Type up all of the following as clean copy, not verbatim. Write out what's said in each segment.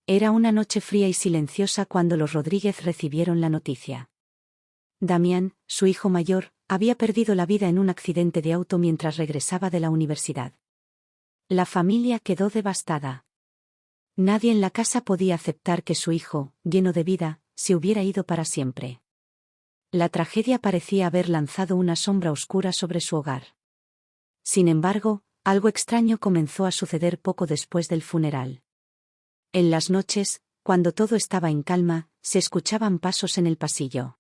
Era una noche fría y silenciosa cuando los Rodríguez recibieron la noticia. Damián, su hijo mayor, había perdido la vida en un accidente de auto mientras regresaba de la universidad. La familia quedó devastada. Nadie en la casa podía aceptar que su hijo, lleno de vida, se hubiera ido para siempre. La tragedia parecía haber lanzado una sombra oscura sobre su hogar. Sin embargo, algo extraño comenzó a suceder poco después del funeral. En las noches, cuando todo estaba en calma, se escuchaban pasos en el pasillo.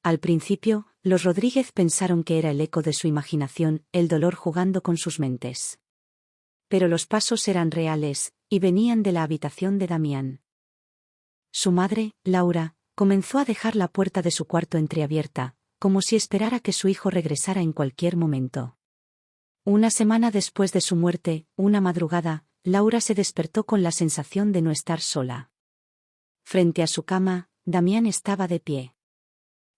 Al principio, los Rodríguez pensaron que era el eco de su imaginación, el dolor jugando con sus mentes. Pero los pasos eran reales, y venían de la habitación de Damián. Su madre, Laura, comenzó a dejar la puerta de su cuarto entreabierta, como si esperara que su hijo regresara en cualquier momento. Una semana después de su muerte, una madrugada, Laura se despertó con la sensación de no estar sola. Frente a su cama, Damián estaba de pie.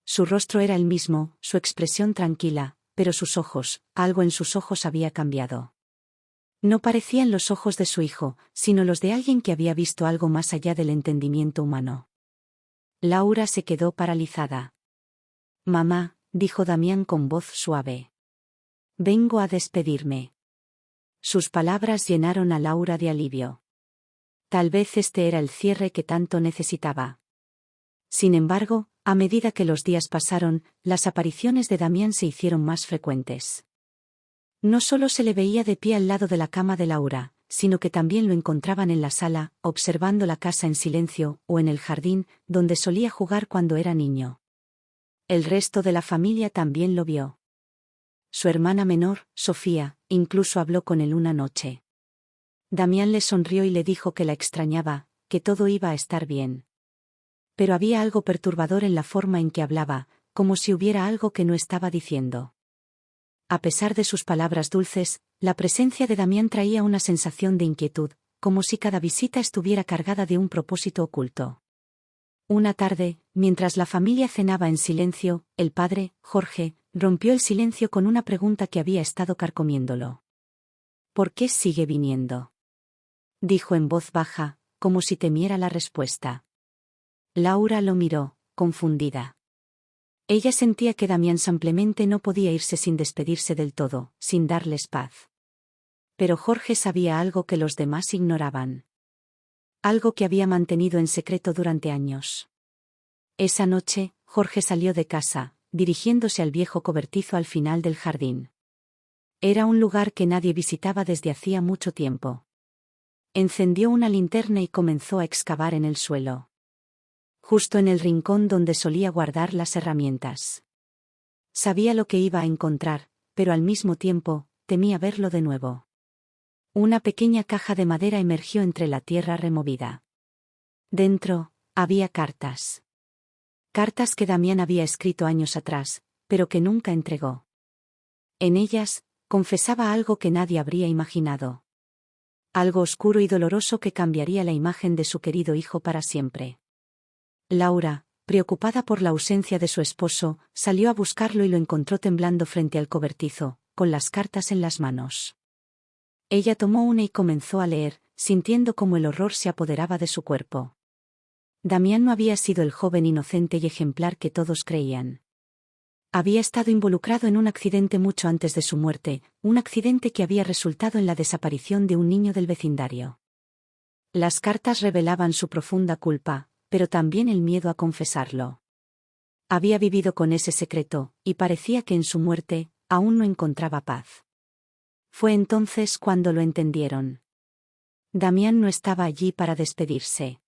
Su rostro era el mismo, su expresión tranquila, pero sus ojos, algo en sus ojos había cambiado. No parecían los ojos de su hijo, sino los de alguien que había visto algo más allá del entendimiento humano. Laura se quedó paralizada. «Mamá», dijo Damián con voz suave. «Vengo a despedirme». Sus palabras llenaron a Laura de alivio. Tal vez este era el cierre que tanto necesitaba. Sin embargo, a medida que los días pasaron, las apariciones de Damián se hicieron más frecuentes. No solo se le veía de pie al lado de la cama de Laura, sino que también lo encontraban en la sala, observando la casa en silencio, o en el jardín, donde solía jugar cuando era niño. El resto de la familia también lo vio. Su hermana menor, Sofía, incluso habló con él una noche. Damián le sonrió y le dijo que la extrañaba, que todo iba a estar bien. Pero había algo perturbador en la forma en que hablaba, como si hubiera algo que no estaba diciendo. A pesar de sus palabras dulces, la presencia de Damián traía una sensación de inquietud, como si cada visita estuviera cargada de un propósito oculto. Una tarde, mientras la familia cenaba en silencio, el padre, Jorge, rompió el silencio con una pregunta que había estado carcomiéndolo. «¿Por qué sigue viniendo?», dijo en voz baja, como si temiera la respuesta. Laura lo miró, confundida. Ella sentía que Damián simplemente no podía irse sin despedirse del todo, sin darles paz. Pero Jorge sabía algo que los demás ignoraban. Algo que había mantenido en secreto durante años. Esa noche, Jorge salió de casa, dirigiéndose al viejo cobertizo al final del jardín. Era un lugar que nadie visitaba desde hacía mucho tiempo. Encendió una linterna y comenzó a excavar en el suelo. Justo en el rincón donde solía guardar las herramientas. Sabía lo que iba a encontrar, pero al mismo tiempo, temía verlo de nuevo. Una pequeña caja de madera emergió entre la tierra removida. Dentro, había cartas. Cartas que Damián había escrito años atrás, pero que nunca entregó. En ellas, confesaba algo que nadie habría imaginado. Algo oscuro y doloroso que cambiaría la imagen de su querido hijo para siempre. Laura, preocupada por la ausencia de su esposo, salió a buscarlo y lo encontró temblando frente al cobertizo, con las cartas en las manos. Ella tomó una y comenzó a leer, sintiendo cómo el horror se apoderaba de su cuerpo. Damián no había sido el joven inocente y ejemplar que todos creían. Había estado involucrado en un accidente mucho antes de su muerte, un accidente que había resultado en la desaparición de un niño del vecindario. Las cartas revelaban su profunda culpa, pero también el miedo a confesarlo. Había vivido con ese secreto, y parecía que en su muerte, aún no encontraba paz. Fue entonces cuando lo entendieron. Damián no estaba allí para despedirse.